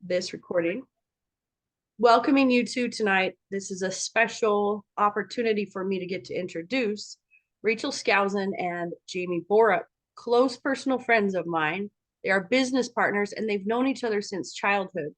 this recording. Welcoming you two tonight. This is a special opportunity for me to get to introduce Rachel Skousen and Jamie Borup, close personal friends of mine. They are business partners and they've known each other since childhood.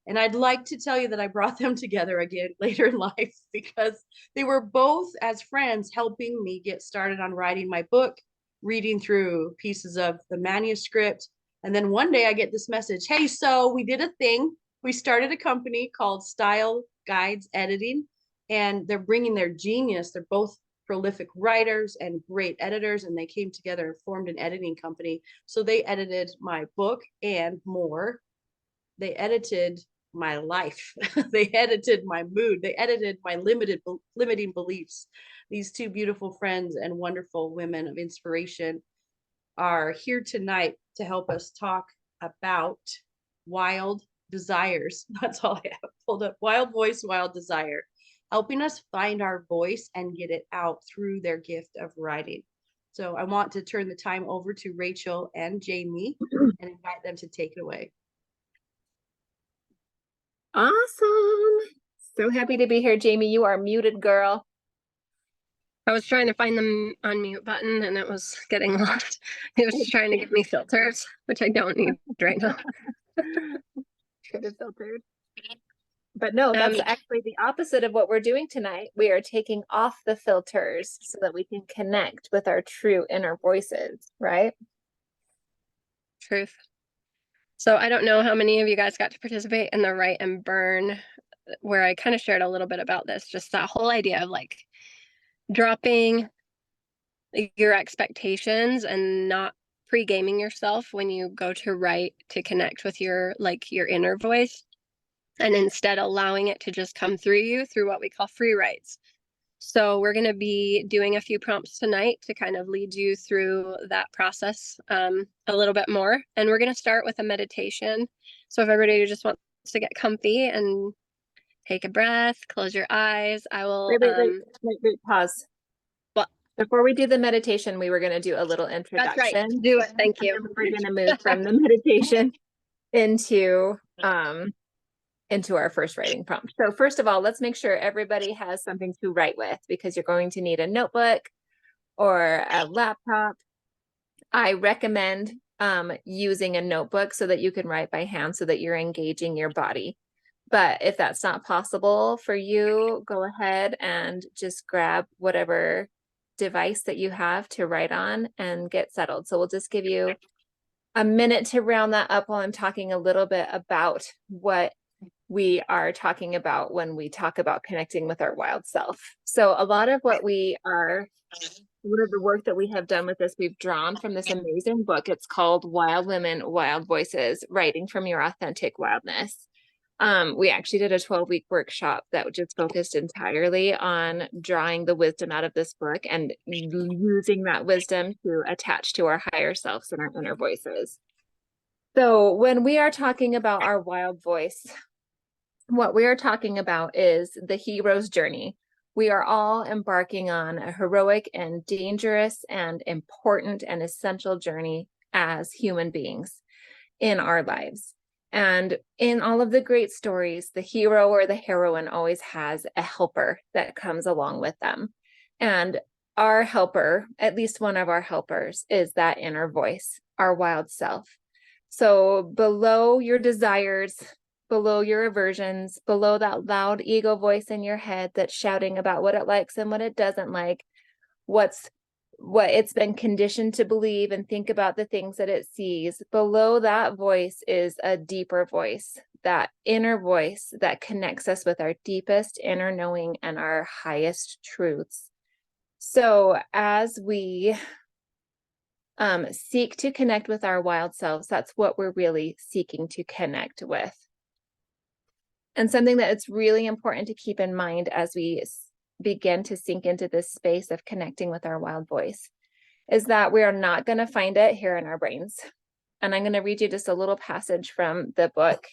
And I'd like to tell you that I brought them together again later in life because they were both, as friends, helping me get started on writing my book, reading through pieces of the manuscript. And then one day I get this message, hey, so we did a thing. We started a company called Style Guides Editing, and they're bringing their genius. They're both prolific writers and great editors, and they came together and formed an editing company. So they edited my book and more. They edited my life. They edited my mood. They edited my limiting beliefs. These two beautiful friends and wonderful women of inspiration are here tonight to help us talk about wild desires. That's all I have pulled up. Wild voice, wild desire, helping us find our voice and get it out through their gift of writing. So I want to turn the time over to Rachel and Jamie and invite them to take it away. Awesome. So happy to be here, Jamie. You are muted, girl. I was trying to find the unmute button and it was getting lost. It was just trying to give me filters, which I don't need right now. Should have filtered. But no, that's actually the opposite of what we're doing tonight. We are taking off the filters so that we can connect with our true inner voices, right? Truth. So I don't know how many of you guys got to participate in the Write and Burn, where I kind of shared a little bit about this, just that whole idea of like dropping your expectations and not pre-gaming yourself when you go to write to connect with your inner voice, and instead allowing it to just come through you through what we call free writes. So we're going to be doing a few prompts tonight to kind of lead you through that process a little bit more. And we're going to start with a meditation. So if everybody just wants to get comfy and take a breath, close your eyes, I will... Wait, pause. What? Before we do the meditation, we were going to do a little introduction. That's right. Do it. Thank you. We're going to move from the meditation into our first writing prompt. So first of all, let's make sure everybody has something to write with, because you're going to need a notebook or a laptop. I recommend using a notebook so that you can write by hand, so that you're engaging your body. But if that's not possible for you, go ahead and just grab whatever device that you have to write on and get settled. So we'll just give you a minute to round that up while I'm talking a little bit about what we are talking about when we talk about connecting with our wild self. So a lot of the work that we have done with this, we've drawn from this amazing book. It's called Wild Women, Wild Voices, Writing from Your Authentic Wildness. We actually did a 12-week workshop that just focused entirely on drawing the wisdom out of this book and using that wisdom to attach to our higher selves and our inner voices. So when we are talking about our wild voice, what we are talking about is the hero's journey. We are all embarking on a heroic and dangerous and important and essential journey as human beings in our lives. And in all of the great stories, the hero or the heroine always has a helper that comes along with them. And our helper, at least one of our helpers, is that inner voice, our wild self. So below your desires, below your aversions, below that loud ego voice in your head that's shouting about what it likes and what it doesn't like, what it's been conditioned to believe and think about the things that it sees, below that voice is a deeper voice, that inner voice that connects us with our deepest inner knowing and our highest truths. So as we seek to connect with our wild selves, that's what we're really seeking to connect with. And something that it's really important to keep in mind as we begin to sink into this space of connecting with our wild voice is that we are not going to find it here in our brains. And I'm going to read you just a little passage from the book.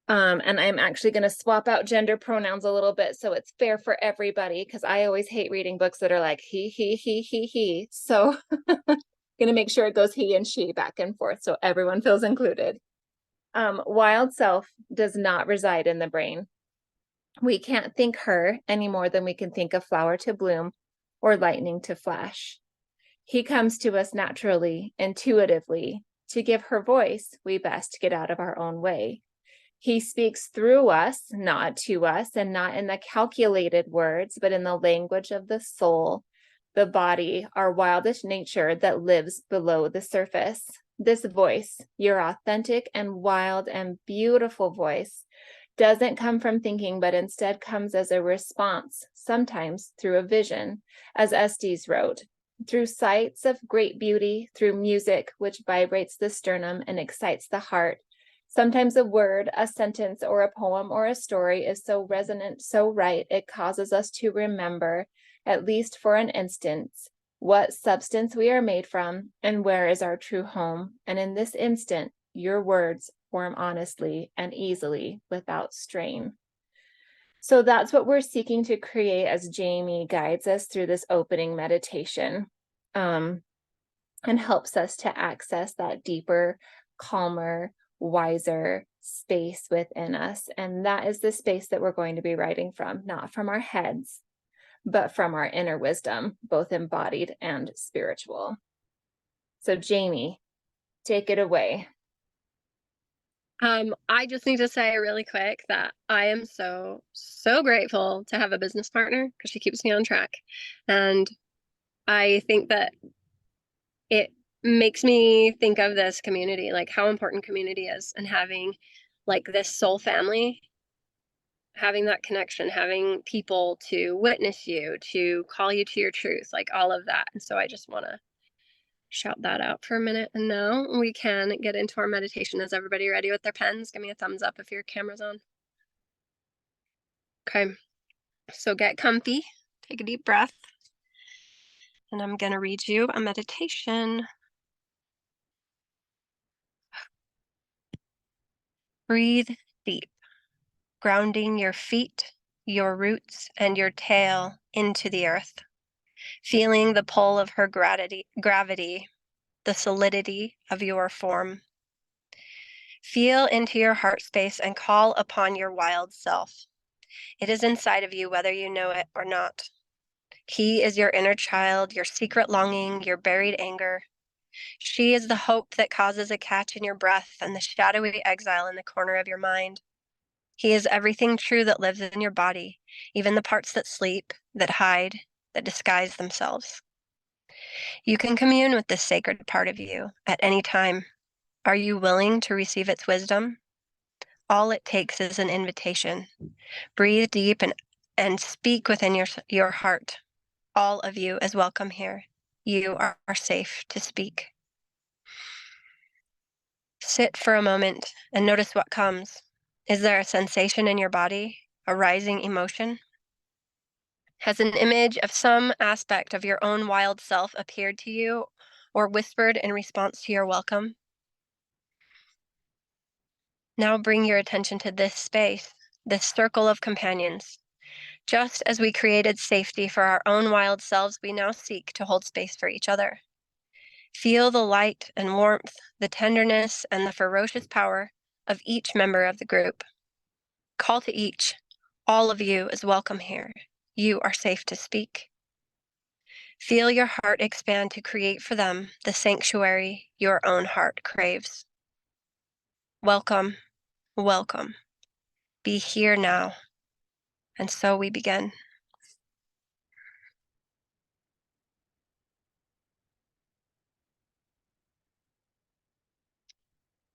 And I'm actually going to swap out gender pronouns a little bit so it's fair for everybody, because I always hate reading books that are like he. So going to make sure it goes he and she back and forth so everyone feels included. Wild self does not reside in the brain. We can't think her any more than we can think a flower to bloom or lightning to flash. He comes to us naturally, intuitively. To give her voice, we best get out of our own way. He speaks through us, not to us, and not in the calculated words, but in the language of the soul, the body, our wildest nature that lives below the surface. This voice, your authentic and wild and beautiful voice, doesn't come from thinking, but instead comes as a response, sometimes through a vision, as Estes wrote, through sights of great beauty, through music which vibrates the sternum and excites the heart. Sometimes a word, a sentence, or a poem or a story is so resonant, so right, it causes us to remember, at least for an instant, what substance we are made from and where is our true home. And in this instant, your words form honestly and easily without strain. So that's what we're seeking to create as Jamie guides us through this opening meditation, and helps us to access that deeper, calmer, wiser space within us. And that is the space that we're going to be writing from, not from our heads, but from our inner wisdom, both embodied and spiritual. So Jamie, take it away. I just need to say really quick that I am so grateful to have a business partner because she keeps me on track. And I think that it makes me think of this community, like how important community is, and having like this soul family, having that connection, having people to witness you, to call you to your truth, like all of that. And so I just want to shout that out for a minute. And now we can get into our meditation. Is everybody ready with their pens? Give me a thumbs up if your camera's on. Okay, so get comfy, take a deep breath, and I'm going to read you a meditation. Breathe deep, grounding your feet, your roots, and your tail into the earth, feeling the pull of her gravity, the solidity of your form. Feel into your heart space and call upon your wild self. It is inside of you, whether you know it or not. He is your inner child, your secret longing, your buried anger. She is the hope that causes a catch in your breath and the shadowy exile in the corner of your mind. He is everything true that lives in your body, even the parts that sleep, that hide, that disguise themselves. You can commune with this sacred part of you at any time. Are you willing to receive its wisdom? All it takes is an invitation. Breathe deep and speak within your heart. All of you is welcome here. You are safe to speak. Sit for a moment and notice what comes. Is there a sensation in your body, a rising emotion? Has an image of some aspect of your own wild self appeared to you or whispered in response to your welcome? Now bring your attention to this space, this circle of companions. Just as we created safety for our own wild selves, we now seek to hold space for each other. Feel the light and warmth, the tenderness and the ferocious power of each member of the group. Call to each. All of you is welcome here. You are safe to speak. Feel your heart expand to create for them the sanctuary your own heart craves. Welcome, welcome. Be here now. And so we begin.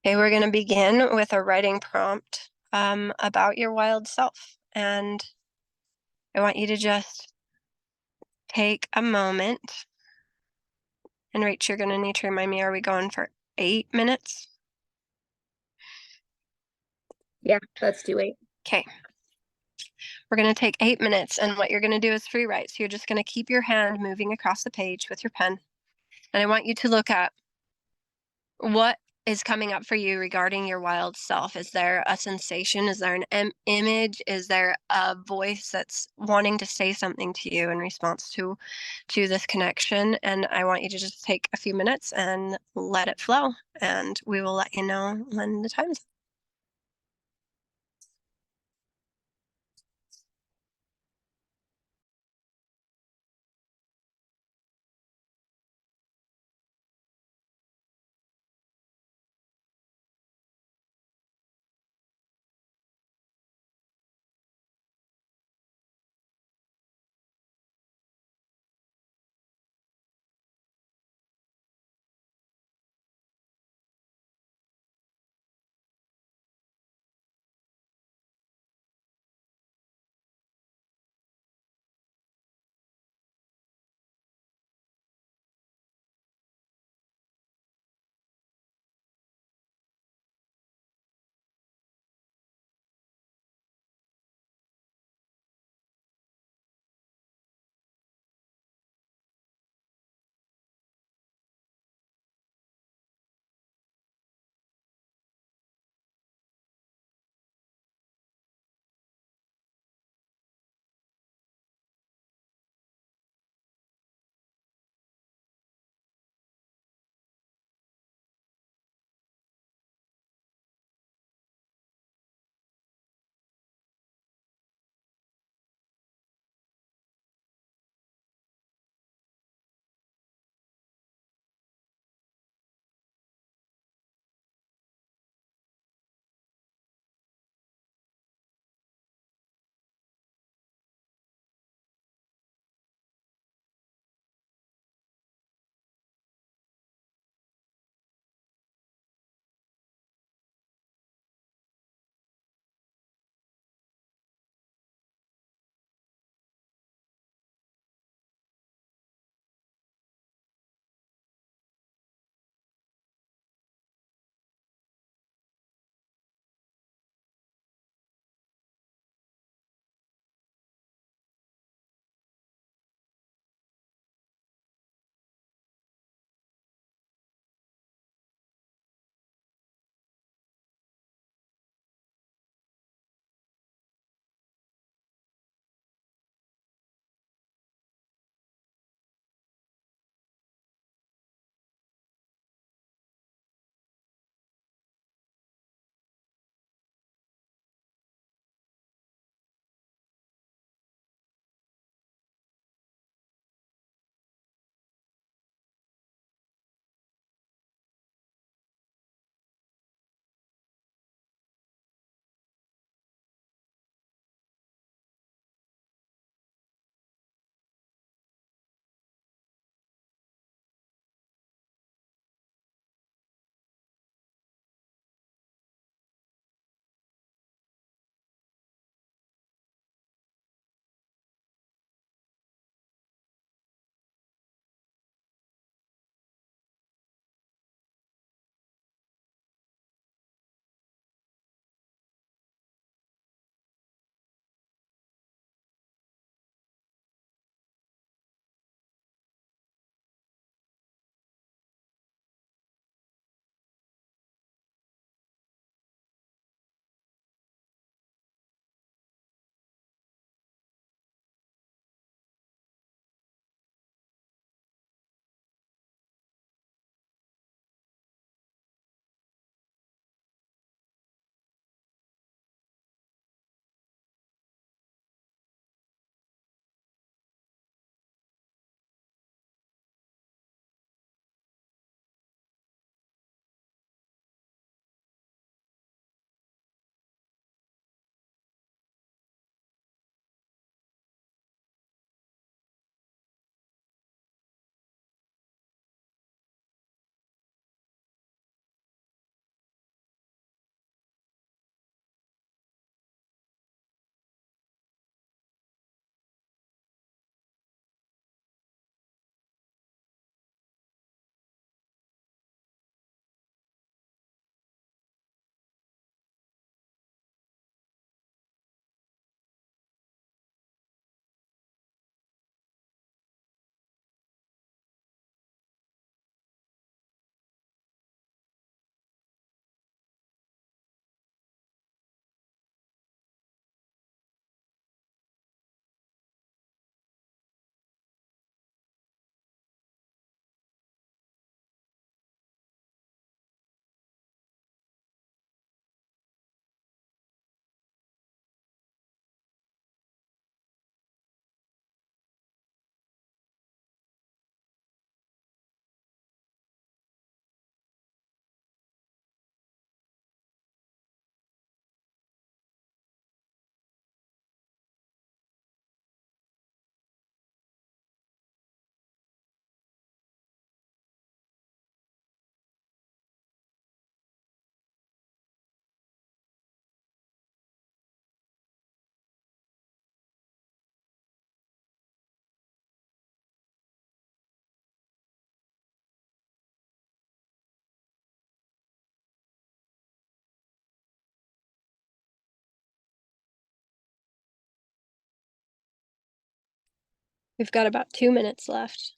Okay, we're going to begin with a writing prompt about your wild self. And I want you to just take a moment. And Rach, you're going to need to remind me, are we going for 8 minutes? Yeah, let's do 8. Okay. We're going to take 8 minutes, and what you're going to do is free write. So you're just going to keep your hand moving across the page with your pen. And I want you to look at what is coming up for you regarding your wild self. Is there a sensation? Is there an image? Is there a voice that's wanting to say something to you in response to this connection? And I want you to just take a few minutes and let it flow, and we will let you know when the time is. We've got about 2 minutes left.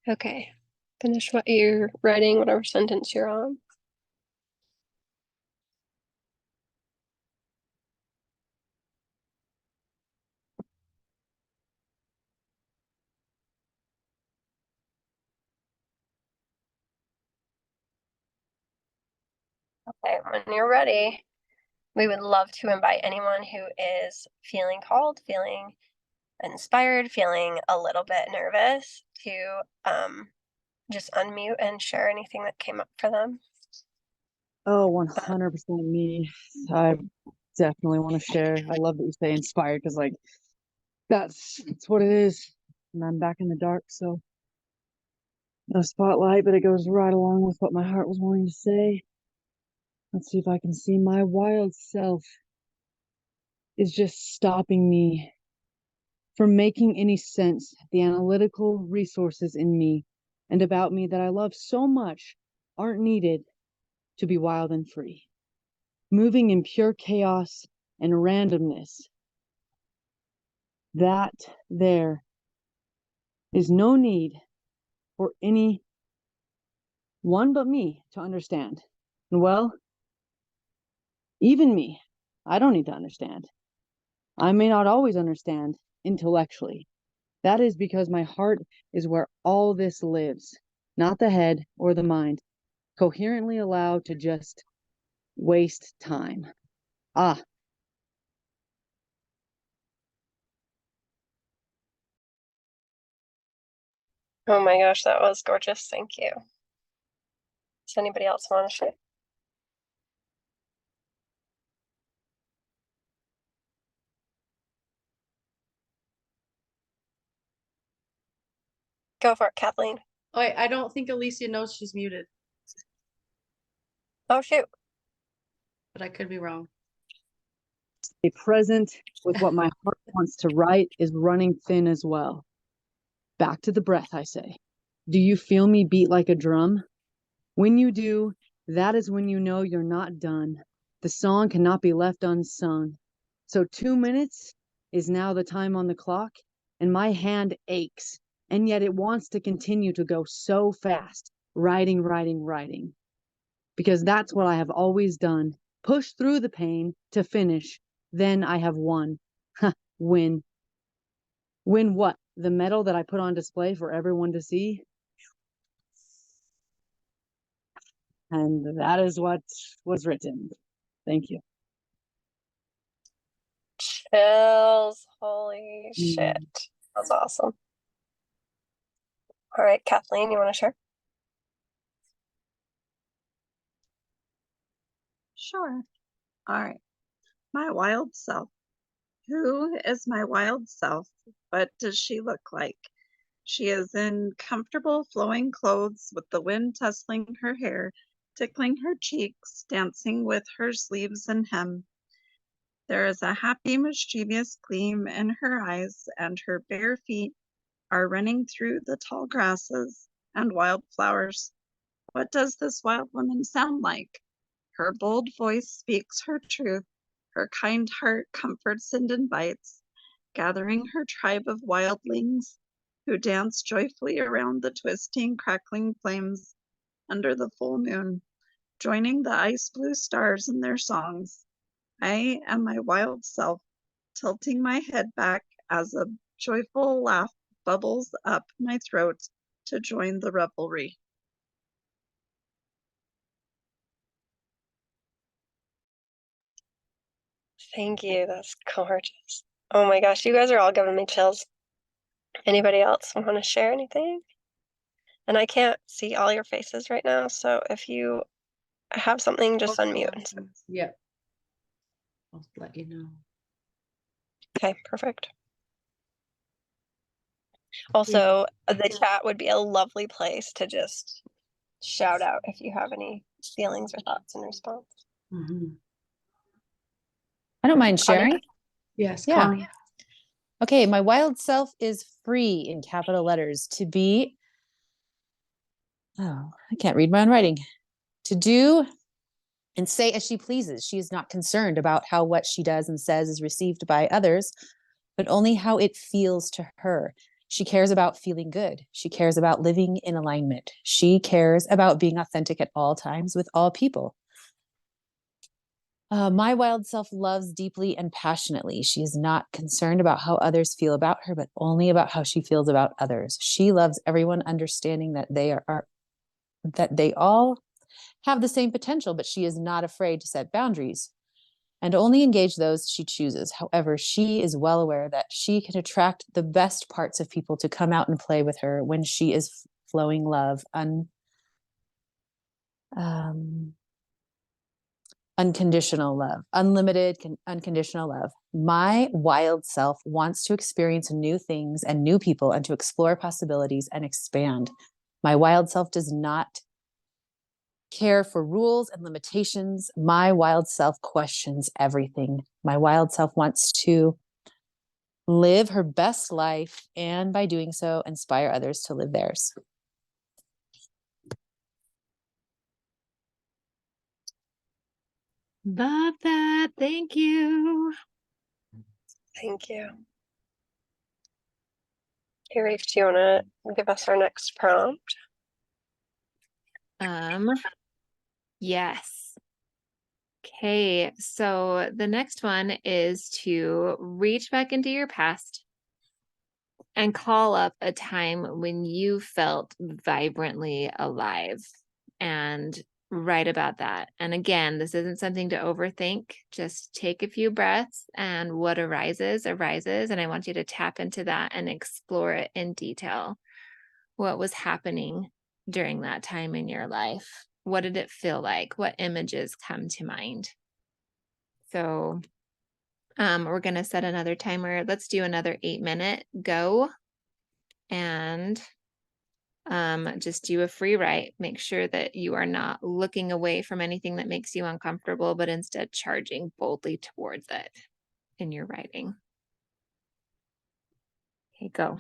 Okay, finish what you're writing, whatever sentence you're on. Okay, when you're ready, we would love to invite anyone who is feeling called, feeling inspired, feeling a little bit nervous to just unmute and share anything that came up for them. Oh, 100% me. I definitely want to share. I love that you say inspired because, like, that's what it is. And I'm back in the dark, so no spotlight, but it goes right along with what my heart was wanting to say. Let's see if I can see. My wild self is just stopping me from making any sense. The analytical resources in me and about me that I love so much aren't needed to be wild and free. Moving in pure chaos and randomness. That there is no need for any one but me to understand. And well, even me, I don't need to understand. I may not always understand intellectually. That is because my heart is where all this lives, not the head or the mind, coherently allowed to just waste time. Ah, Oh my gosh, that was gorgeous. Thank you. Does anybody else want to share? Go for it, Kathleen. Oh, I don't think Alicia knows she's muted, Oh, shoot. but I could be wrong. stay present with what my heart wants to write is running thin as well. Back to the breath, I say. Do you feel me beat like a drum? When you do, that is when you know you're not done. The song cannot be left unsung. So 2 minutes is now the time on the clock, and my hand aches, and yet it wants to continue to go so fast, writing, writing, writing. Because that's what I have always done. Push through the pain to finish. Then I have won. Win. Win what? The medal that I put on display for everyone to see? And that is what was written. Thank you. Chills. Holy shit. That's awesome. All right, Kathleen, you want to share? Sure. All right. My wild self. Who is my wild self? What does she look like? She is in comfortable flowing clothes with the wind tussling her hair, tickling her cheeks, dancing with her sleeves and hem. There is a happy, mischievous gleam in her eyes, and her bare feet are running through the tall grasses and wild flowers. What does this wild woman sound like? Her bold voice speaks her truth. Her kind heart comforts and invites, gathering her tribe of wildlings who dance joyfully around the twisting, crackling flames under the full moon, joining the ice blue stars in their songs. I am my wild self, tilting my head back as a joyful laugh bubbles up my throat to join the revelry. Thank you. That's gorgeous. Oh my gosh, you guys are all giving me chills. Anybody else want to share anything? And I can't see all your faces right now, so if you have something, just unmute. Yep. I'll let you know. Okay, perfect. Also, the chat would be a lovely place to just shout out if you have any feelings or thoughts in response. Mhm. I don't mind Connie? sharing. Yes, Yeah. Connie. Okay, my wild self is free in capital letters to be, oh, I can't read my own writing, to do and say as she pleases. She is not concerned about how what she does and says is received by others, but only how it feels to her. She cares about feeling good. She cares about living in alignment. She cares about being authentic at all times with all people. My wild self loves deeply and passionately. She is not concerned about how others feel about her, but only about how she feels about others. She loves everyone, understanding that that they all have the same potential, but she is not afraid to set boundaries and only engage those she chooses. However, she is well aware that she can attract the best parts of people to come out and play with her when she is flowing love, unconditional love, unlimited, unconditional love. My wild self wants to experience new things and new people and to explore possibilities and expand. My wild self does not care for rules and limitations. My wild self questions everything. My wild self wants to live her best life and by doing so, inspire others to live theirs. Love that. Thank you. Thank you. Hey, Rafe, do you want to give us our next prompt? Yes. Okay, so the next one is to reach back into your past and call up a time when you felt vibrantly alive and write about that. And again, this isn't something to overthink. Just take a few breaths and what arises, arises. And I want you to tap into that and explore it in detail. What was happening during that time in your life? What did it feel like? What images come to mind? So we're going to set another timer. Let's do another 8-minute go and just do a free write. Make sure that you are not looking away from anything that makes you uncomfortable, but instead charging boldly towards it in your writing. Okay, go.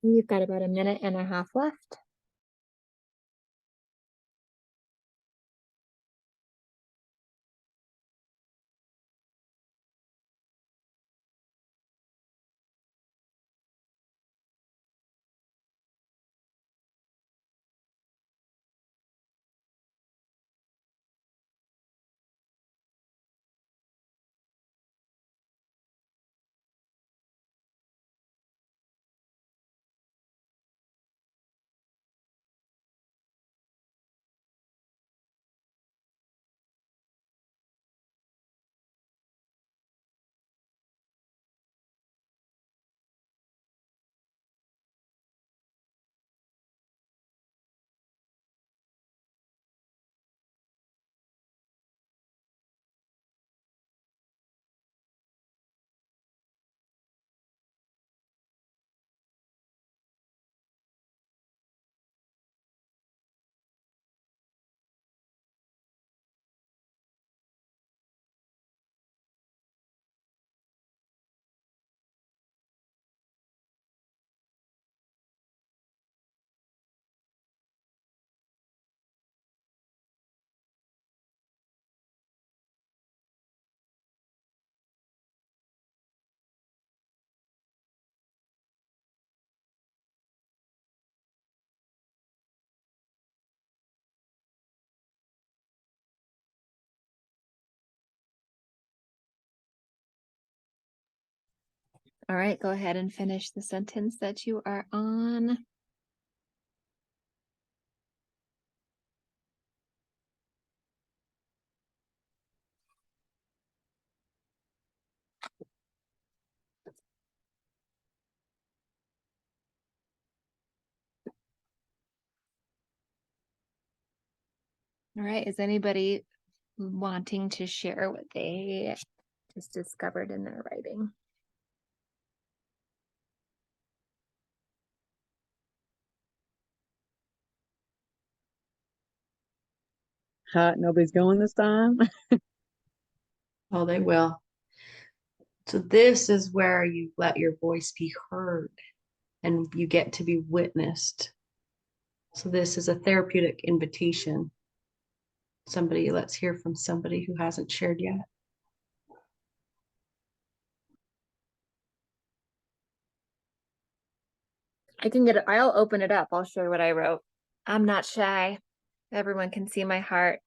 We've got about a minute and a half left. All right, go ahead and finish the sentence that you are on. All right, is anybody wanting to share what they just discovered in their writing? Nobody's going this time. Oh, they will. So this is where you let your voice be heard and you get to be witnessed. So this is a therapeutic invitation. Let's hear from somebody who hasn't shared yet. I'll open it up. I'll share what I wrote. I'm not shy. Everyone can see my heart.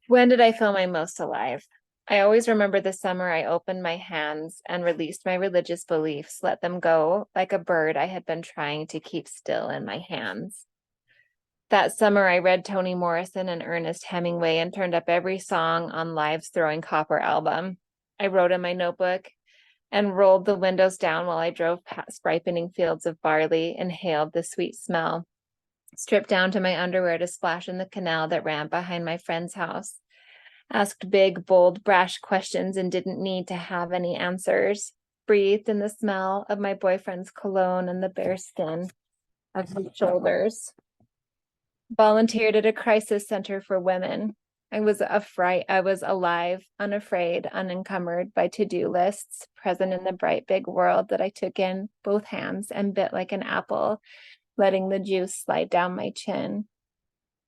When did I feel my most alive? I always remember the summer I opened my hands and released my religious beliefs, let them go like a bird I had been trying to keep still in my hands. That summer, I read Toni Morrison and Ernest Hemingway and turned up every song on Live's Throwing Copper album. I wrote in my notebook and rolled the windows down while I drove past ripening fields of barley, inhaled the sweet smell, stripped down to my underwear to splash in the canal that ran behind my friend's house, asked big, bold, brash questions and didn't need to have any answers, breathed in the smell of my boyfriend's cologne and the bare skin of his shoulders, volunteered at a crisis center for women. I was alive, unafraid, unencumbered by to-do lists, present in the bright big world that I took in both hands and bit like an apple, letting the juice slide down my chin.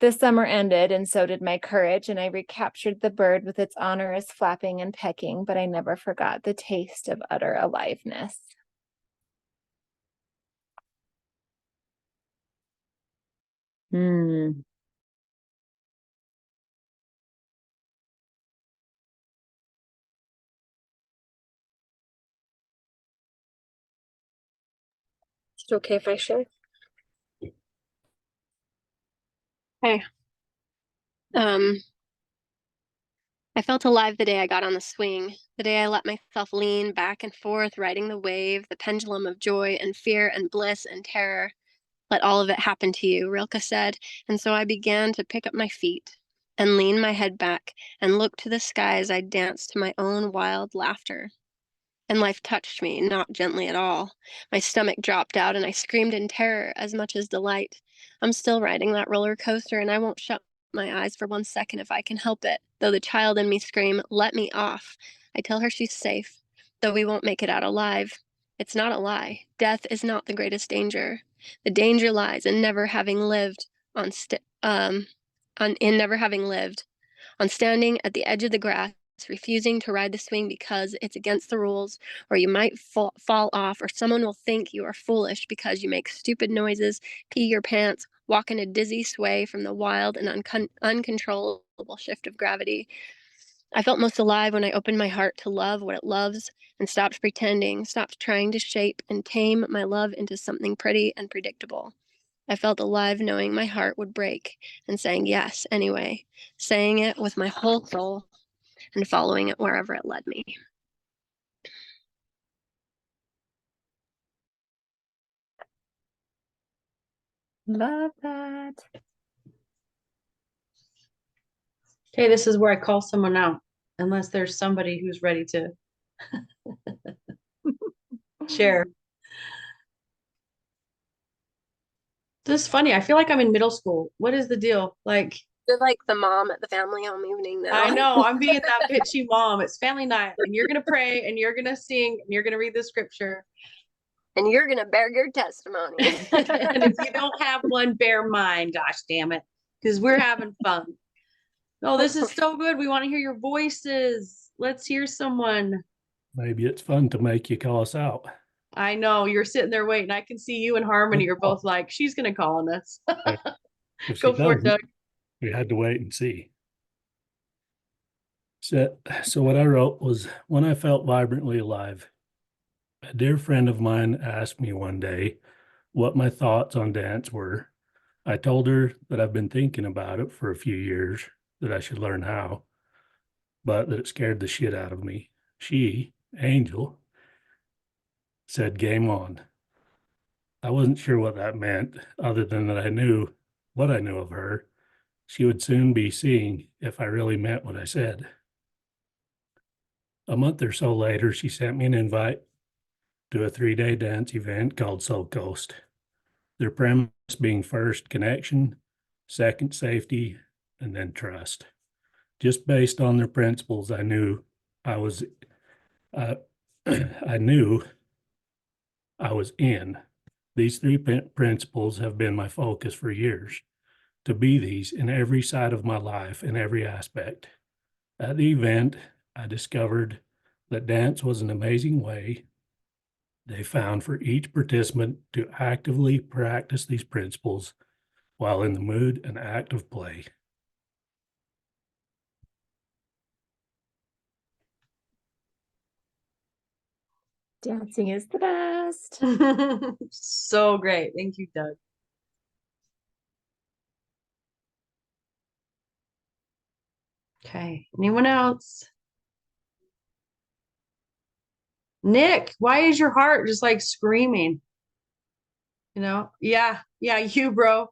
The summer ended, and so did my courage, and I recaptured the bird with its onerous flapping and pecking, but I never forgot the taste of utter aliveness. Hmm. Is it okay if I share? Hey. I felt alive the day I got on the swing, the day I let myself lean back and forth, riding the wave, the pendulum of joy and fear and bliss and terror. Let all of it happen to you, Rilke said, and so I began to pick up my feet and lean my head back and look to the sky as I danced to my own wild laughter. And life touched me, not gently at all. My stomach dropped out and I screamed in terror as much as delight. I'm still riding that roller coaster and I won't shut my eyes for 1 second if I can help it. Though the child in me scream, "Let me off." I tell her she's safe, though we won't make it out alive. It's not a lie. Death is not the greatest danger. The danger lies in never having lived in never having lived, on standing at the edge of the grass, refusing to ride the swing because it's against the rules, or you might fall off, or someone will think you are foolish because you make stupid noises, pee your pants, walk in a dizzy sway from the wild and uncontrollable shift of gravity. I felt most alive when I opened my heart to love what it loves and stopped pretending, stopped trying to shape and tame my love into something pretty and predictable. I felt alive knowing my heart would break and saying yes anyway, saying it with my whole soul and following it wherever it led me. Love that. Okay, this is where I call someone out, unless there's somebody who's ready to share. This is funny. I feel like I'm in middle school. What is the deal? Like, You're like the mom at the family home evening now. I know I'm being that bitchy mom. It's family night, and you're gonna pray, and you're gonna sing, and you're gonna read the scripture. And you're gonna bear your testimony. And if you don't have one, bear mine. Gosh damn it, because we're having fun. Oh, this is so good. We want to hear your voices. Let's hear someone. Maybe it's fun to make you call us out. I know you're sitting there waiting. I can see you and Harmony are both like, she's gonna call on us. If she Go for it, doesn't, Doug. we had to wait and see. So what I wrote was, when I felt vibrantly alive, a dear friend of mine asked me one day what my thoughts on dance were. I told her that I've been thinking about it for a few years, that I should learn how, but that it scared the shit out of me. She, Angel, said, game on. I wasn't sure what that meant, other than that I knew what I knew of her. She would soon be seeing if I really meant what I said. A month or so later, she sent me an invite to a 3-day dance event called Soul Coast. Their premise being first, connection, second, safety, and then trust. Just based on their principles, I knew I was in. These three principles have been my focus for years, to be these in every side of my life, in every aspect. At the event, I discovered that dance was an amazing way they found for each participant to actively practice these principles while in the mood and act of play. Dancing is the best. So great. Thank you, Doug. Okay. Anyone else? Nick, why is your heart just like screaming? You know? Yeah, you, bro.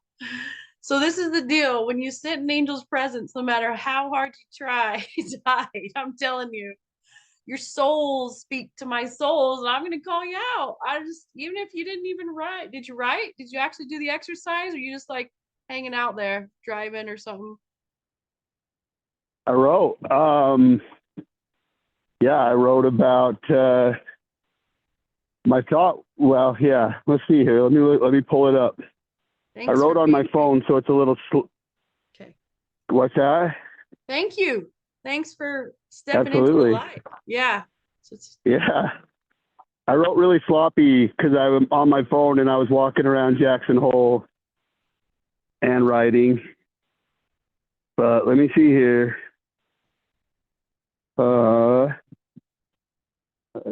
So this is the deal. When you sit in Angel's presence, no matter how hard you try to hide, I'm telling you, your souls speak to my souls, and I'm gonna call you out. Even if you didn't even write, did you write? Did you actually do the exercise, or you just like hanging out there, driving or something? I wrote. I wrote about my thought. Well, yeah. Let's see here. Let me pull it up. Thanks I wrote on my phone, so it's a little. Okay. What's that? Thank you. Thanks for stepping Absolutely. into the light. Yeah. Yeah. I wrote really sloppy because I was on my phone and I was walking around Jackson Hole and writing. But let me see here. I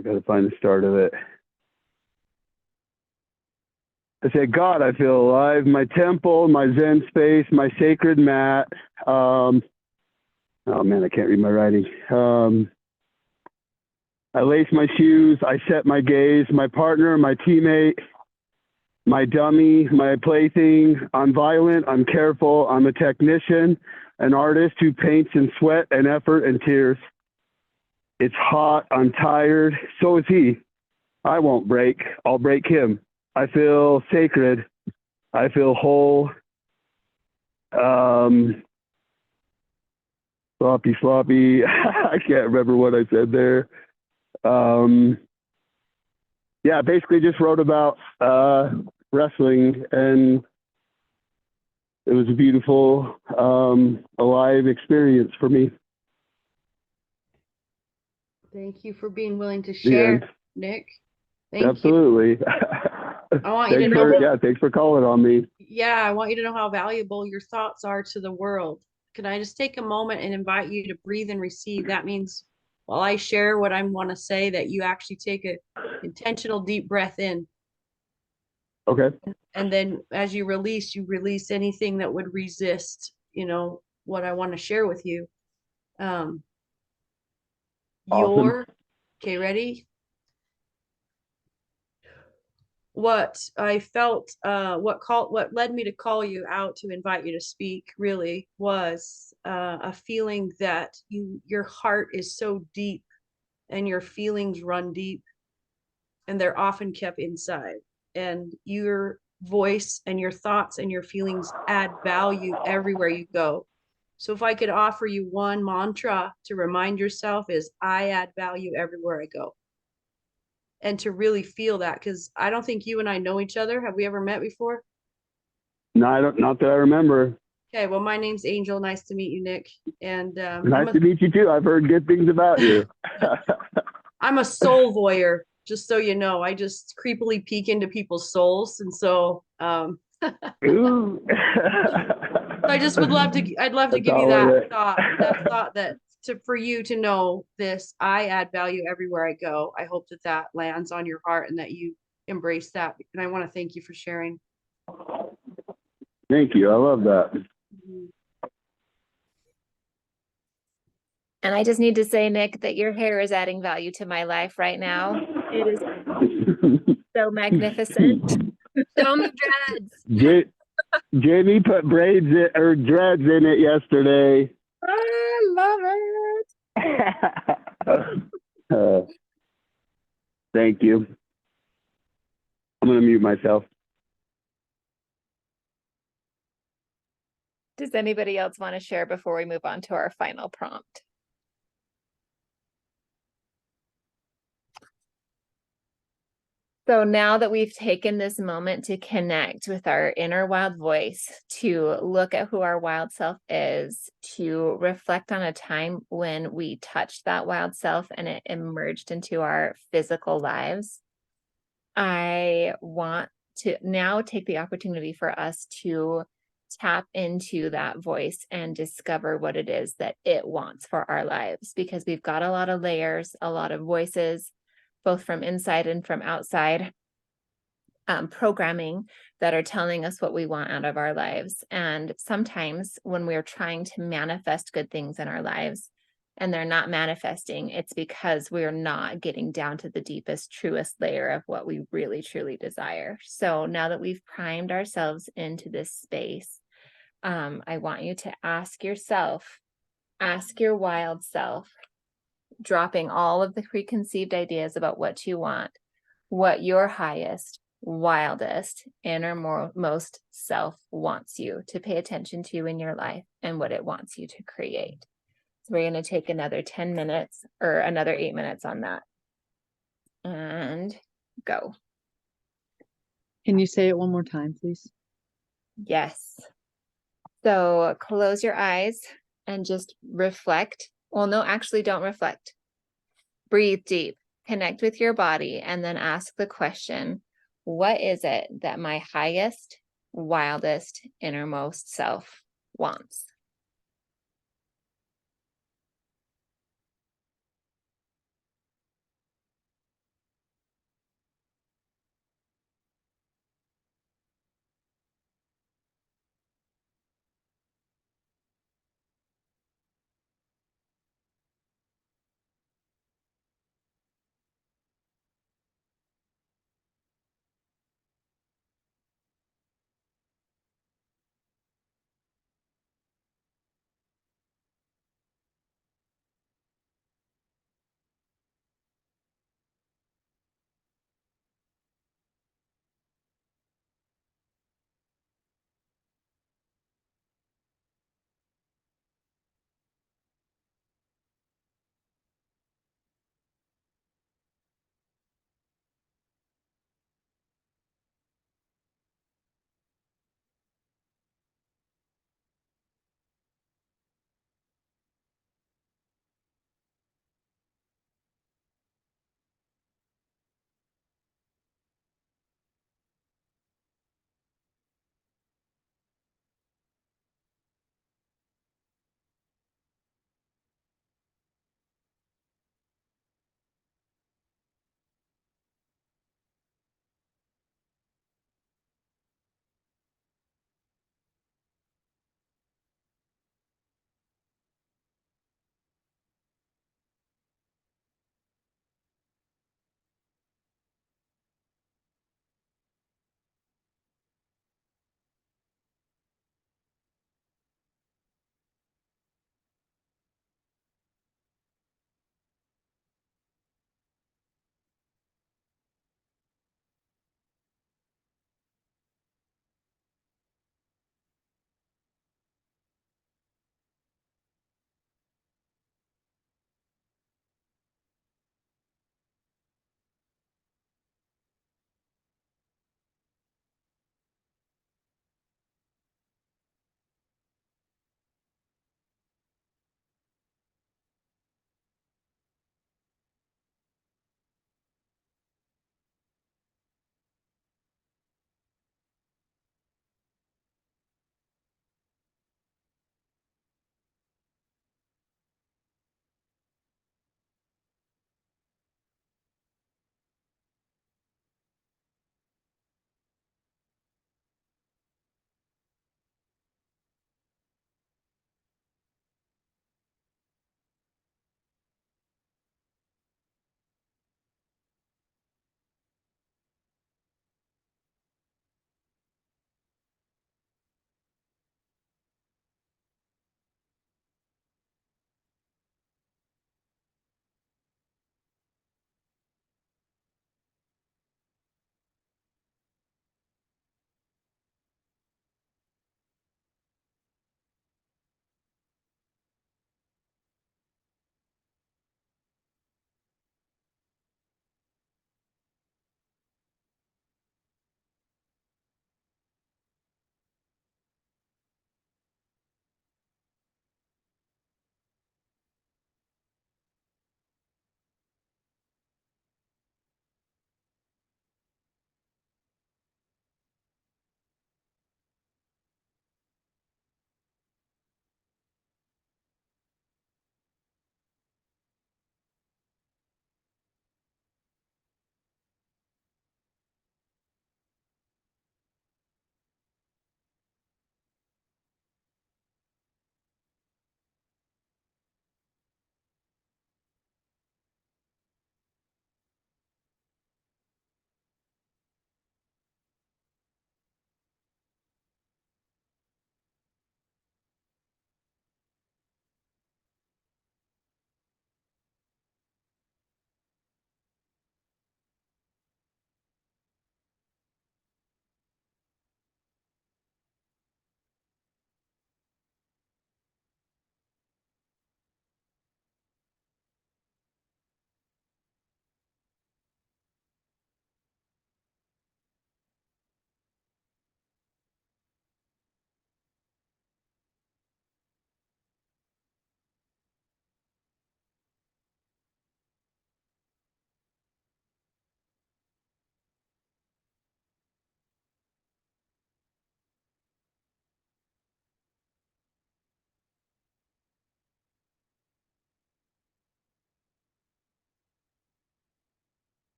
gotta find the start of it. I said, God, I feel alive. My temple, my Zen space, my sacred mat. Oh man, I can't read my writing. I lace my shoes. I set my gaze. My partner, my teammate, my dummy, my plaything. I'm violent. I'm careful. I'm a technician, an artist who paints in sweat and effort and tears. It's hot. I'm tired. So is he. I won't break. I'll break him. I feel sacred. I feel whole. Sloppy. I can't remember what I said there. yeah, basically just wrote about wrestling, and it was a beautiful, alive experience for me. Thank you for being willing to The share, end. Nick. Thank you. Absolutely. I want you to Thanks know for, how, yeah, thanks for calling on me. yeah, I want you to know how valuable your thoughts are to the world. Can I just take a moment and invite you to breathe and receive? That means while I share what I want to say, that you actually take a intentional deep breath in. Okay. And then as you release anything that would resist, what I want to share with you. Awesome. Okay, ready? What I felt, what led me to call you out to invite you to speak really was a feeling that your heart is so deep and your feelings run deep and they're often kept inside, and your voice and your thoughts and your feelings add value everywhere you go. So if I could offer you one mantra to remind yourself is I add value everywhere I go. And to really feel that, because I don't think you and I know each other. Have we ever met before? No, not that I remember. Okay, well, my name's Angel. Nice to meet you, Nick. And Nice to meet you too. I've heard good things about you. I'm a soul voyeur, just so you know. I just creepily peek into people's souls. And so Ooh. I just would love to, I'd love to That's give you all of it. that thought that for you to know this, I add value everywhere I go. I hope that lands on your heart and that you embrace that. And I want to thank you for sharing. Thank you. I love that. And I just need to say, Nick, that your hair is adding value to my life right now. It is so magnificent. Show me dreads. Jamie put braids or dreads in it yesterday. I love it. Thank you. I'm going to mute myself. Does anybody else want to share before we move on to our final prompt? So now that we've taken this moment to connect with our inner wild voice, to look at who our wild self is, to reflect on a time when we touched that wild self and it emerged into our physical lives, I want to now take the opportunity for us to tap into that voice and discover what it is that it wants for our lives, because we've got a lot of layers, a lot of voices, both from inside and from outside, programming that are telling us what we want out of our lives. And sometimes when we're trying to manifest good things in our lives and they're not manifesting, it's because we're not getting down to the deepest, truest layer of what we really, truly desire. So now that we've primed ourselves into this space, I want you to ask yourself, ask your wild self, dropping all of the preconceived ideas about what you want, what your highest, wildest, innermost self wants you to pay attention to in your life and what it wants you to create. So we're going to take another 10 minutes or another 8 minutes on that. And go. Can you say it one more time, please? Yes. So close your eyes and just reflect. Well, no, actually don't reflect. Breathe deep, connect with your body, and then ask the question, what is it that my highest, wildest, innermost self wants?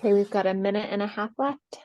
Okay, we've got a minute and a half left.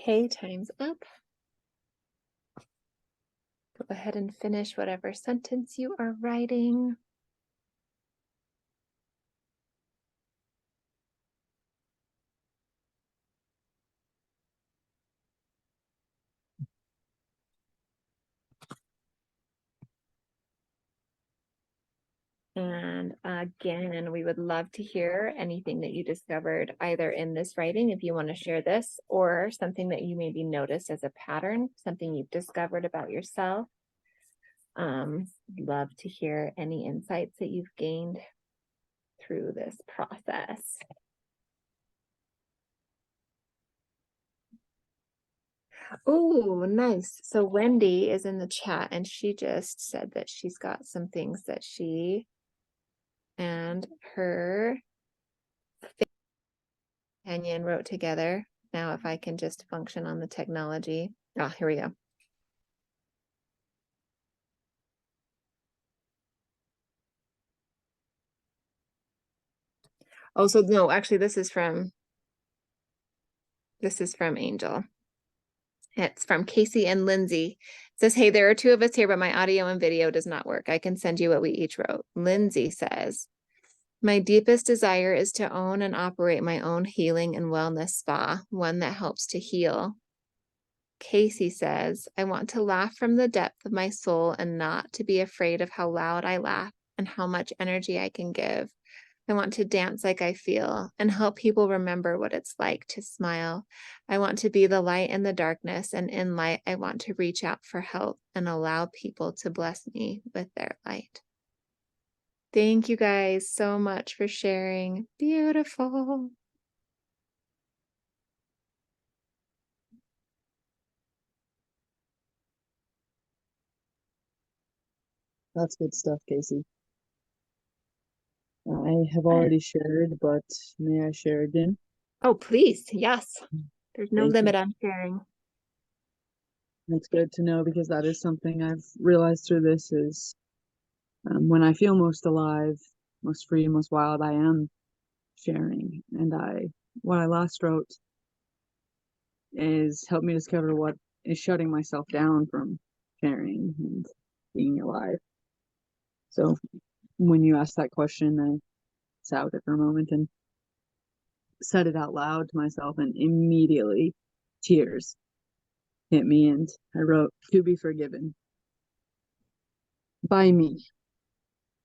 Okay, time's up. Go ahead and finish whatever sentence you are writing. And again, we would love to hear anything that you discovered either in this writing, if you want to share this, or something that you maybe noticed as a pattern, something you've discovered about yourself. Love to hear any insights that you've gained through this process. Oh, nice. So Wendy is in the chat and she just said that she's got some things that she and her companion wrote together. Now, if I can just function on the technology. Oh, here we go. Oh, so no, actually this is from Angel. It's from Casey and Lindsay. It says, hey, there are two of us here, but my audio and video does not work. I can send you what we each wrote. Lindsay says, my deepest desire is to own and operate my own healing and wellness spa, one that helps to heal. Casey says, I want to laugh from the depth of my soul and not to be afraid of how loud I laugh and how much energy I can give. I want to dance like I feel and help people remember what it's like to smile. I want to be the light in the darkness, and in light, I want to reach out for help and allow people to bless me with their light. Thank you guys so much for sharing. Beautiful. That's good stuff, Casey. I have already shared, but may I share again? Oh, please. Yes. There's no Thank limit you. on sharing. That's good to know because that is something I've realized through this is when I feel most alive, most free, most wild, I am sharing. And what I last wrote is helped me discover what is shutting myself down from sharing and being alive. So when you asked that question, I sat with it for a moment and said it out loud to myself, and immediately tears hit me. And I wrote, to be forgiven by me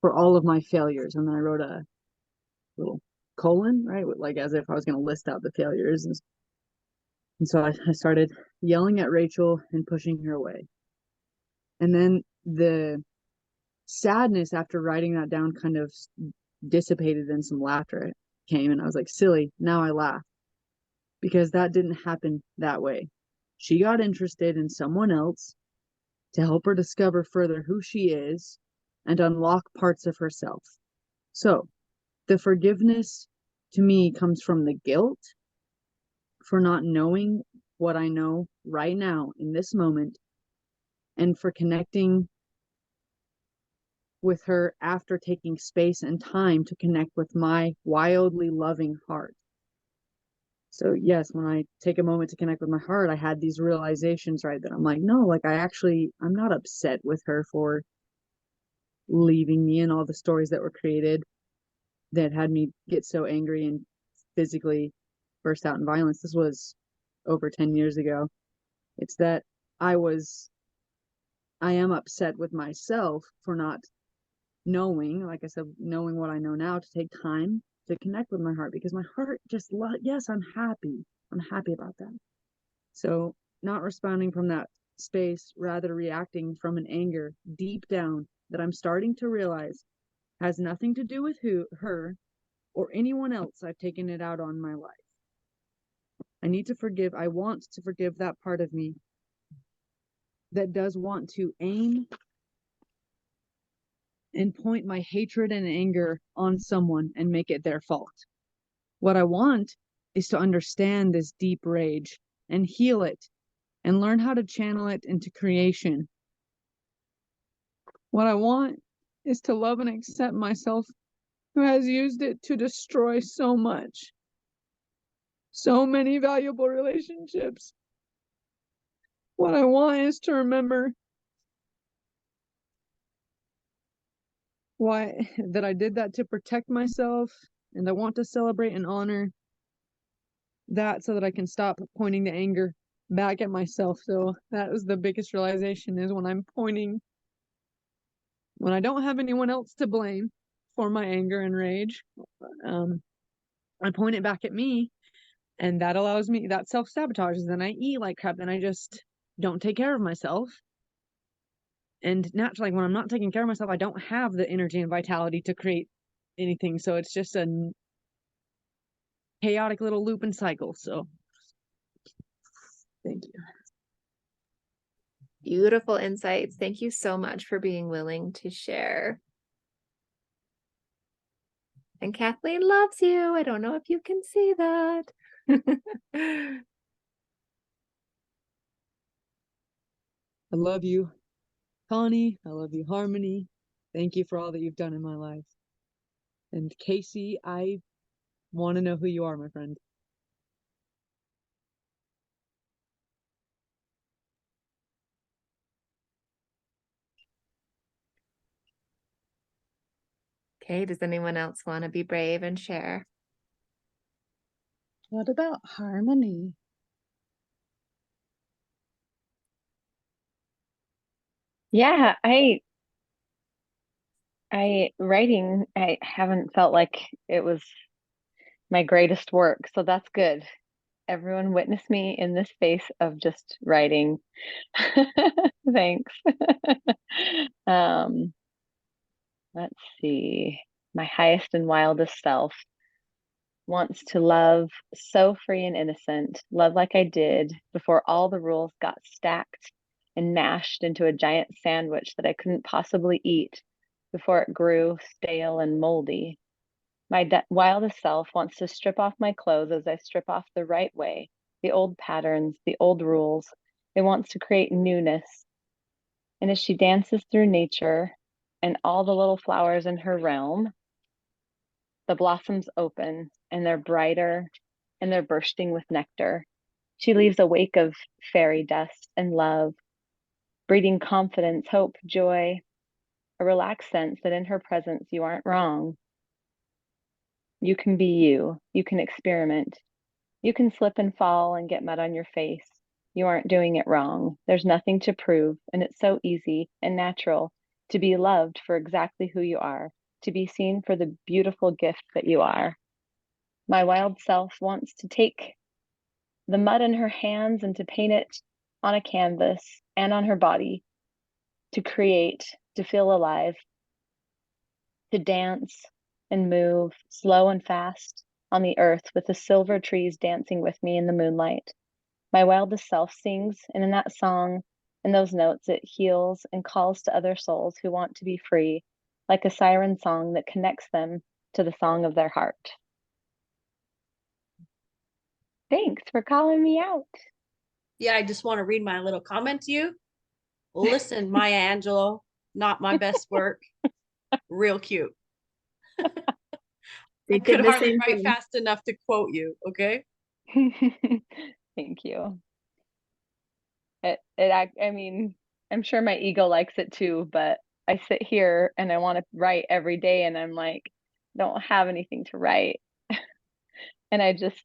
for all of my failures. And then I wrote a little colon, right? Like as if I was going to list out the failures. And so I started yelling at Rachel and pushing her away. And then the sadness after writing that down kind of dissipated in some laughter. came, and I was like, silly. Now I laugh because that didn't happen that way. She got interested in someone else to help her discover further who she is and unlock parts of herself. So the forgiveness to me comes from the guilt for not knowing what I know right now in this moment, and for connecting with her after taking space and time to connect with my wildly loving heart. So yes, when I take a moment to connect with my heart, I had these realizations, right? That I'm like, no, like I'm not upset with her for leaving me and all the stories that were created that had me get so angry and physically burst out in violence. This was over 10 years ago. It's that I am upset with myself for not knowing, like I said, knowing what I know now, to take time to connect with my heart, because my heart just yes, I'm happy. I'm happy about that. So not responding from that space, rather reacting from an anger deep down that I'm starting to realize has nothing to do with her or anyone else I've taken it out on my life. I need to forgive. I want to forgive that part of me that does want to aim and point my hatred and anger on someone and make it their fault. What I want is to understand this deep rage and heal it and learn how to channel it into creation. What I want is to love and accept myself, who has used it to destroy so much, so many valuable relationships. What I want is to remember why that I did that to protect myself, and I want to celebrate and honor that so that I can stop pointing the anger back at myself. So that was the biggest realization, is when I don't have anyone else to blame for my anger and rage, I point it back at me, and that allows me, that self-sabotages. Then I eat like crap, and I just don't take care of myself. And naturally, when I'm not taking care of myself, I don't have the energy and vitality to create anything. So it's just a chaotic little loop and cycle. So thank you. Beautiful insights. Thank you so much for being willing to share. And Kathleen loves you. I don't know if you can see that. I love you, Connie. I love you, Harmony. Thank you for all that you've done in my life. And Casey, I want to know who you are, my friend. Okay, does anyone else want to be brave and share? What about Harmony? Yeah, writing, I haven't felt like it was my greatest work, so that's good. Everyone witness me in this space of just writing. Thanks. Um, let's see. My highest and wildest self wants to love so free and innocent, love like I did before all the rules got stacked and mashed into a giant sandwich that I couldn't possibly eat before it grew stale and moldy. My wildest self wants to strip off my clothes as I strip off the right way, the old patterns, the old rules. It wants to create newness. And as she dances through nature and all the little flowers in her realm, the blossoms open and they're brighter and they're bursting with nectar. She leaves a wake of fairy dust and love, breeding confidence, hope, joy, a relaxed sense that in her presence you aren't wrong. You can be you. You can experiment. You can slip and fall and get mud on your face. You aren't doing it wrong. There's nothing to prove, and it's so easy and natural to be loved for exactly who you are, to be seen for the beautiful gift that you are. My wild self wants to take the mud in her hands and to paint it on a canvas and on her body, to create, to feel alive, to dance and move slow and fast, on the earth with the silver trees dancing with me in the moonlight. My wildest self sings, and in that song, in those notes, it heals and calls to other souls who want to be free, like a siren song that connects them to the song of their heart. Thanks for calling me out. Yeah, I just want to read my little comment to you. Listen, Maya Angelou, not my best work. Real cute. I Thinking could the hardly same write thing. fast enough to quote you, okay? Thank you. I mean, I'm sure my ego likes it too, but I sit here and I want to write every day and I'm like, don't have anything to write. And I just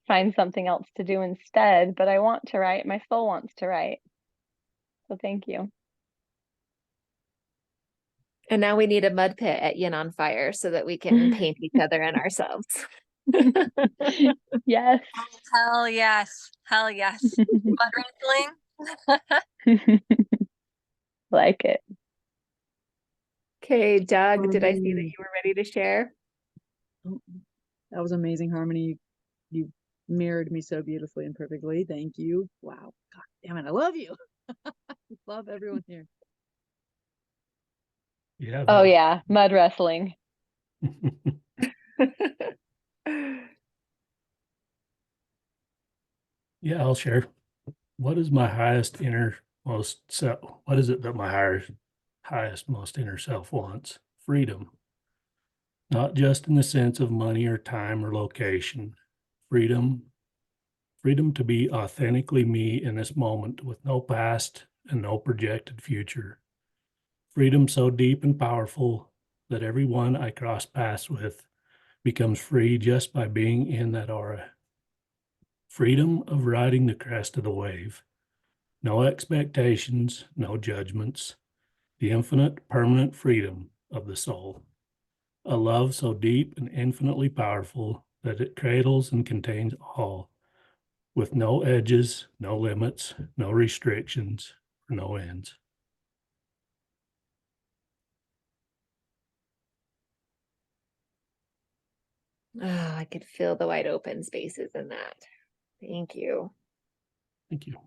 find something else to do instead, but I want to write. My soul wants to write. So thank you. And now we need a mud pit at Yin on Fire so that we can paint each other and ourselves. Yes. Hell yes. Hell yes. Mud wrestling. Like it. Okay, Doug, did I see that you were ready to share? That was amazing, Harmony. You mirrored me so beautifully and perfectly. Thank you. Wow. God damn it. I love you. Love everyone here. Yeah. Oh yeah, mud wrestling. Yeah, I'll share. What is my highest innermost self? What is it that my highest most inner self wants? Freedom. Not just in the sense of money or time or location. Freedom. Freedom to be authentically me in this moment with no past and no projected future. Freedom so deep and powerful that everyone I cross paths with becomes free just by being in that aura. Freedom of riding the crest of the wave. No expectations, no judgments. The infinite, permanent freedom of the soul. A love so deep and infinitely powerful that it cradles and contains all, with no edges, no limits, no restrictions, or no ends. Oh, I could feel the wide open spaces in that. Thank you. Thank you.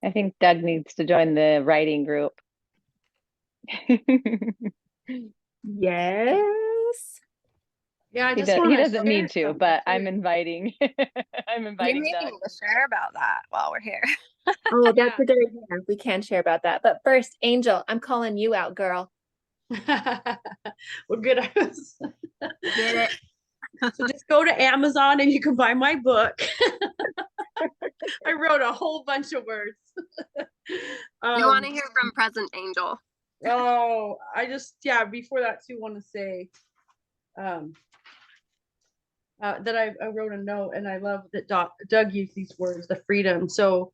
I think Doug needs to join the writing group. Yes. Yeah, I He just want to doesn't need to, but I'm inviting I'm You inviting may Doug. to share about that while we're here. Oh, that's Yeah. a good idea. We can share about that. But first, Angel, I'm calling you out, girl. Well, good. Get it? So just go to Amazon and you can buy my book. I wrote a whole bunch of words. You want to hear from Present Angel? Oh, yeah, before that too want to say that I wrote a note and I love that Doug used these words, the freedom. So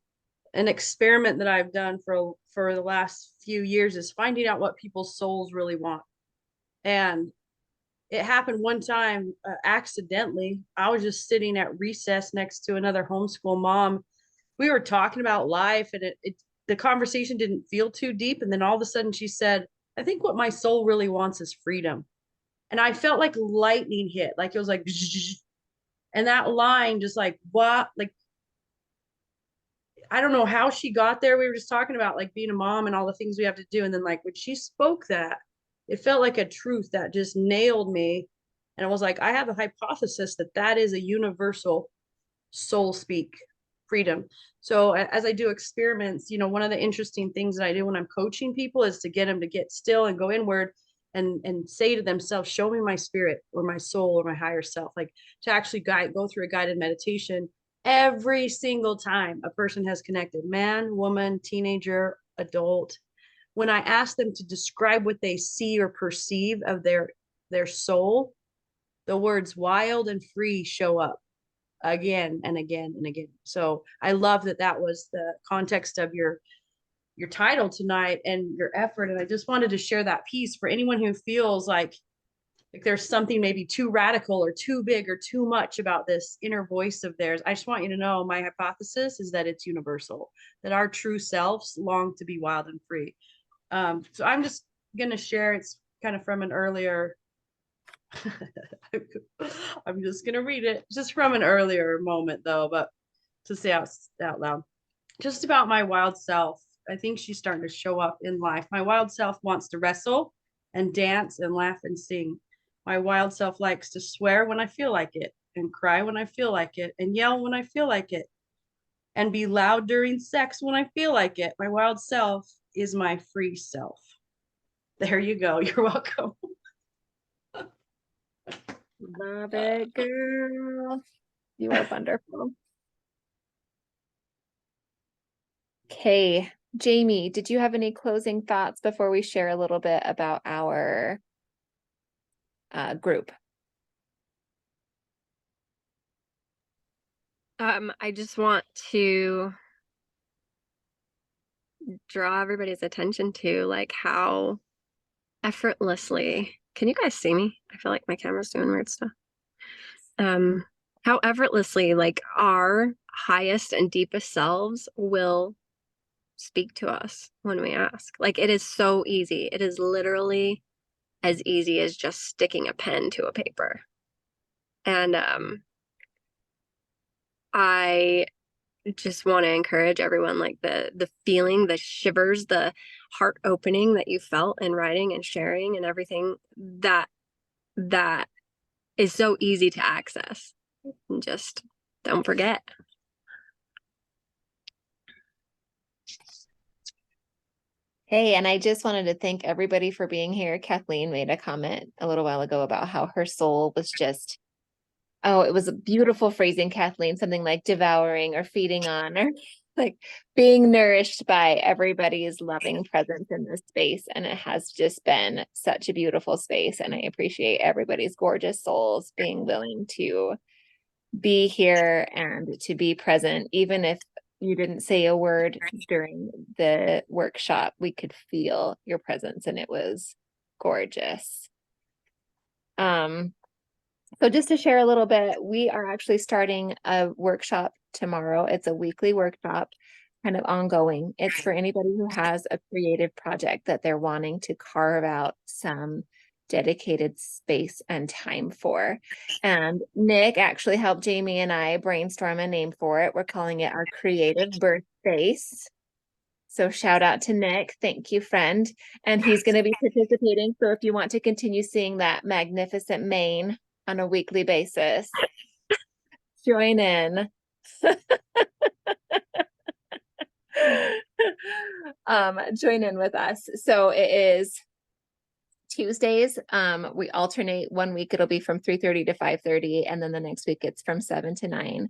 an experiment that I've done for the last few years is finding out what people's souls really want. And it happened one time accidentally. I was just sitting at recess next to another homeschool mom. We were talking about life and the conversation didn't feel too deep. And then all of a sudden she said, I think what my soul really wants is freedom. And I felt like lightning hit, like it was like, and that line just like, what? Like, I don't know how she got there. We were just talking about like being a mom and all the things we have to do. And then like when she spoke that, it felt like a truth that just nailed me. And I was like, I have a hypothesis that is a universal soul speak freedom. So as I do experiments, one of the interesting things that I do when I'm coaching people is to get them to get still and go inward and say to themselves, show me my spirit or my soul or my higher self, like to actually go through a guided meditation every single time a person has connected, man, woman, teenager, adult. When I ask them to describe what they see or perceive of their soul, the words wild and free show up again and again and again. So I love that was the context of your title tonight and your effort. And I just wanted to share that piece for anyone who feels like there's something maybe too radical or too big or too much about this inner voice of theirs. I just want you to know my hypothesis is that it's universal, that our true selves long to be wild and free. So I'm just going to share, it's kind of from an earlier I'm just gonna read it just from an earlier moment though, but to say out loud. Just about my wild self. I think she's starting to show up in life. My wild self wants to wrestle and dance and laugh and sing. My wild self likes to swear when I feel like it, and cry when I feel like it, and yell when I feel like it, and be loud during sex when I feel like it. My wild self is my free self. There you go. You're welcome. Love it, girl. You are wonderful. Okay, Jamie, did you have any closing thoughts before we share a little bit about our group? I just want to draw everybody's attention to like how effortlessly, can you guys see me? I feel like my camera's doing weird stuff. How effortlessly like our highest and deepest selves will speak to us when we ask. Like it is so easy. It is literally as easy as just sticking a pen to a paper. And I just want to encourage everyone, like the feeling, the shivers, the heart opening that you felt in writing and sharing and everything, that is so easy to access. And just don't forget. Hey, and I just wanted to thank everybody for being here. Kathleen made a comment a little while ago about how her soul was just, oh, it was a beautiful phrasing, Kathleen, something like devouring or feeding on or like being nourished by everybody's loving presence in this space. And it has just been such a beautiful space. And I appreciate everybody's gorgeous souls being willing to be here and to be present, even if you didn't say a word during the workshop, we could feel your presence and it was gorgeous. So just to share a little bit, we are actually starting a workshop tomorrow. It's a weekly workshop, kind of ongoing. It's for anybody who has a creative project that they're wanting to carve out some dedicated space and time for. And Nick actually helped Jamie and I brainstorm a name for it. We're calling it our creative birth space. So shout out to Nick. Thank you, friend. And he's going to be participating. So if you want to continue seeing that magnificent mane on a weekly basis, join in. Join in with us. So it is Tuesdays. We alternate. One week it'll be from 3:30 to 5:30, and then the next week it's from 7 to 9.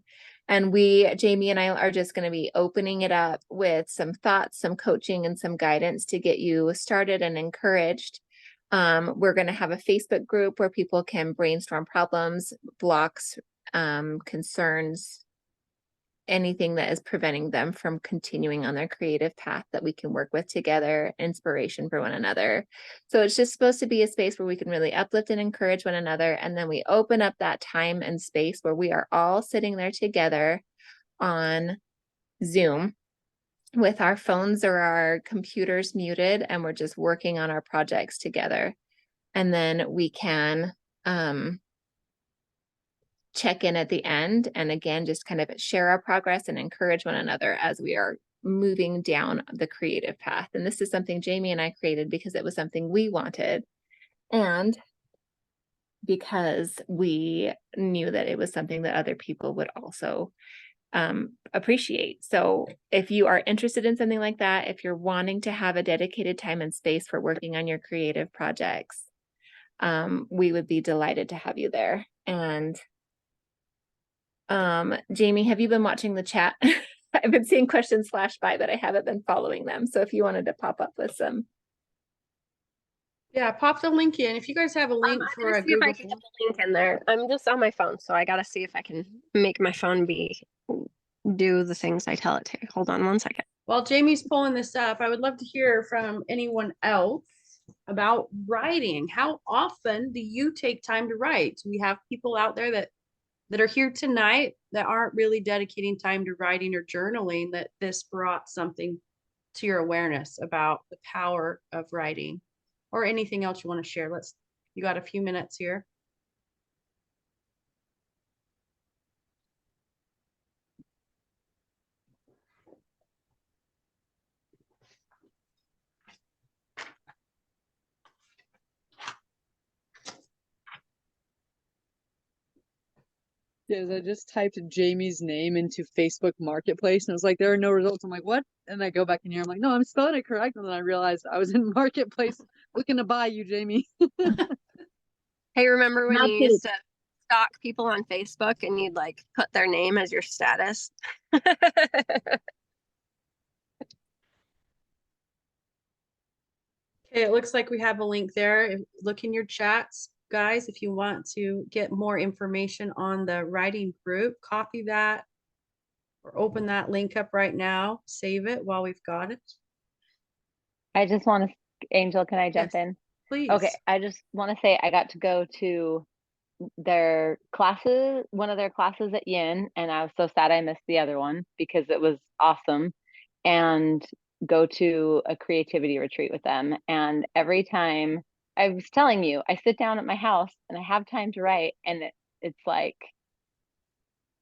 And Jamie and I are just going to be opening it up with some thoughts, some coaching, and some guidance to get you started and encouraged. We're going to have a Facebook group where people can brainstorm problems, blocks, concerns, anything that is preventing them from continuing on their creative path that we can work with together, inspiration for one another. So it's just supposed to be a space where we can really uplift and encourage one another. And then we open up that time and space where we are all sitting there together on Zoom with our phones or our computers muted, and we're just working on our projects together. And then we can check in at the end, and again, just kind of share our progress and encourage one another as we are moving down the creative path. And this is something Jamie and I created because it was something we wanted, and because we knew that it was something that other people would also appreciate. So if you are interested in something like that, if you're wanting to have a dedicated time and space for working on your creative projects, we would be delighted to have you there. And Jamie, have you been watching the chat? I've been seeing questions flash by, but I haven't been following them. So if you wanted to pop up with some. Yeah, pop the link in. If you guys have a link I'm for gonna a see if I Google can Form. get the link in there. I'm just on my phone, so I gotta see if I can make my phone do the things I tell it to. Hold on one second. While Jamie's pulling this up, I would love to hear from anyone else about writing. How often do you take time to write? We have people out there that are here tonight that aren't really dedicating time to writing or journaling, that this brought something to your awareness about the power of writing, or anything else you want to share. You got a few minutes here. Yes, I just typed Jamie's name into Facebook Marketplace and it was like, there are no results. I'm like, what? And I go back in here. I'm like, no, I'm spelling it correct. And then I realized I was in Marketplace looking to buy you, Jamie. Hey, remember when Not you to- used to stalk people on Facebook and you'd like put their name as your status? Okay, it looks like we have a link there. Look in your chats, guys, if you want to get more information on the writing group, copy that or open that link up right now. Save it while we've got it. I just want to, Angel, can I jump Yes, in? please. Okay, I just want to say I got to go to their classes, one of their classes at Yin, and I was so sad I missed the other one because it was awesome. And go to a creativity retreat with them. And every time, I was telling you, I sit down at my house and I have time to write, and it's like,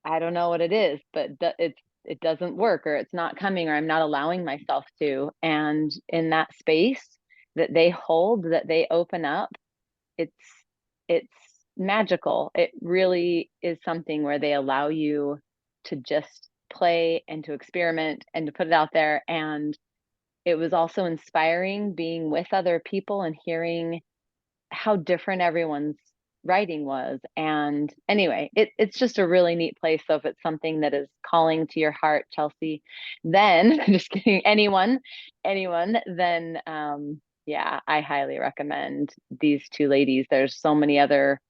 I don't know what it is, but it doesn't work, or it's not coming, or I'm not allowing myself to. And in that space that they hold, that they open up, it's it's magical. It really is something where they allow you to just play and to experiment and to put it out there. And it was also inspiring being with other people and hearing how different everyone's writing was. And anyway, it's just a really neat place. So if it's something that is calling to your heart, Chelsea, then just kidding, anyone, then yeah, I highly recommend these two ladies. There's so many other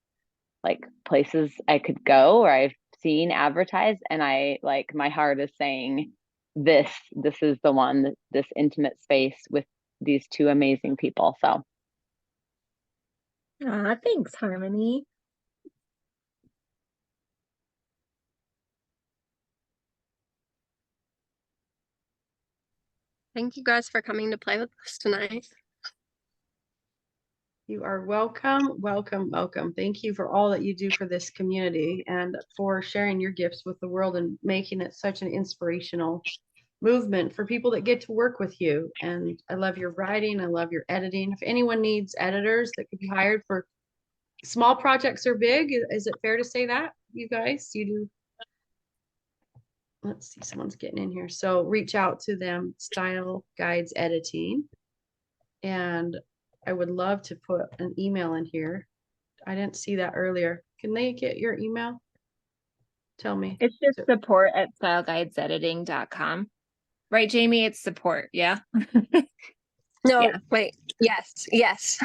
like places I could go or I've seen advertised, and I like, my heart is saying this is the one, this intimate space with these two amazing people. So Thanks, Harmony. Thank you guys for coming to play with us tonight. You are welcome, welcome, welcome. Thank you for all that you do for this community and for sharing your gifts with the world and making it such an inspirational movement for people that get to work with you. And I love your writing. I love your editing. If anyone needs editors that could be hired for small projects or big, is it fair to say that, you guys? You do. Let's see, someone's getting in here. So reach out to them, Style Guides Editing. And I would love to put an email in here. I didn't see that earlier. Can they get your email? Tell me. It's just support at styleguidesediting.com. Right, Jamie? It's support, yeah? No, Yeah. wait. Yes.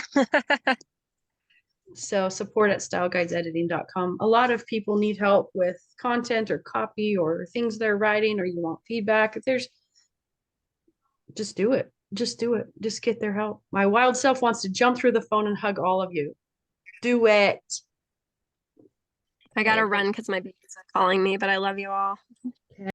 So support at styleguidesediting.com. A lot of people need help with content or copy or things they're writing, or you want feedback. If there's, just do it. Just do it. Just get their help. My wild self wants to jump through the phone and hug all of you. Do it. I gotta run because my babies are calling me, but I love you all.